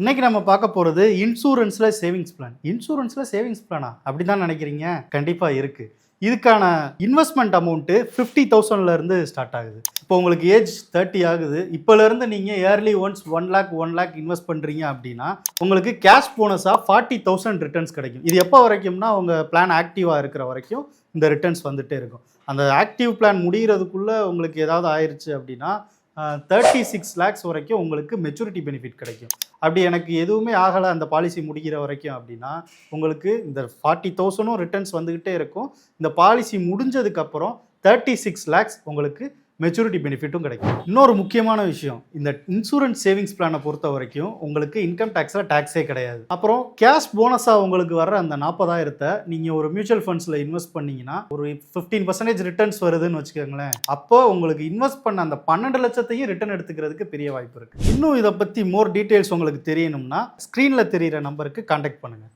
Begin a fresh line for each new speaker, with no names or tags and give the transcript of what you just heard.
இன்னைக்கு நம்ம பார்க்க போகிறது இன்சூரன்ஸில் சேவிங்ஸ் பிளான். இன்சூரன்ஸில் சேவிங்ஸ் பிளானா அப்படி தான் நினைக்கிறீங்க? கண்டிப்பாக இருக்குது. இதுக்கான இன்வெஸ்ட்மெண்ட் அமௌண்ட்டு 50,000லேருந்து ஸ்டார்ட் ஆகுது. இப்போ உங்களுக்கு ஏஜ் 30 ஆகுது. இப்போலேருந்து நீங்கள் இயர்லி ஒன்ஸ் 1 lakh இன்வெஸ்ட் பண்ணுறீங்க அப்படின்னா உங்களுக்கு கேஷ் போனஸாக 40,000 ரிட்டர்ன்ஸ் கிடைக்கும். இது எப்போ வரைக்கும்னா உங்கள் பிளான் ஆக்டிவாக இருக்கிற வரைக்கும் இந்த ரிட்டர்ன்ஸ் வந்துகிட்டே இருக்கும். அந்த ஆக்டிவ் பிளான் முடிகிறதுக்குள்ளே உங்களுக்கு ஏதாவது ஆயிடுச்சு அப்படின்னா 36 lakhs வரைக்கும் உங்களுக்கு மெச்சூரிட்டி பெனிஃபிட் கிடைக்கும். அப்படி எனக்கு எதுவுமே ஆகலை அந்த பாலிசி முடிகிற வரைக்கும் அப்படின்னா உங்களுக்கு இந்த 40,000 ரிட்டர்ன்ஸ் வந்துக்கிட்டே இருக்கும். இந்த பாலிசி முடிஞ்சதுக்கப்புறம் 36 lakhs உங்களுக்கு மெச்சூரிட்டி பெனிஃபிட்டும் கிடைக்கும். இன்னொரு முக்கியமான விஷயம், இந்த இன்சூரன்ஸ் சேவிங்ஸ் பிளானை பொறுத்த வரைக்கும் உங்களுக்கு இன்கம் டேக்ஸில் டேக்ஸே கிடையாது. அப்புறம் கேஷ் போனஸாக உங்களுக்கு வர்ற அந்த 40,000 நீங்கள் ஒரு மியூச்சுவல் ஃபண்ட்ஸில் இன்வெஸ்ட் பண்ணிங்கன்னா ஒரு 15% ரிட்டர்ன்ஸ் வருதுன்னு வச்சுக்கோங்களேன். அப்போ உங்களுக்கு இன்வெஸ்ட் பண்ண அந்த 12 லட்சத்தையும் ரிட்டர்ன் எடுத்துக்கிறதுக்கு பெரிய வாய்ப்பு இருக்குது. இன்னும் இதை பற்றி மோர் டீட்டெயில்ஸ் உங்களுக்கு தெரியணும்னா ஸ்க்ரீனில் தெரிகிற நம்பருக்கு கான்டாக்ட் பண்ணுங்கள்.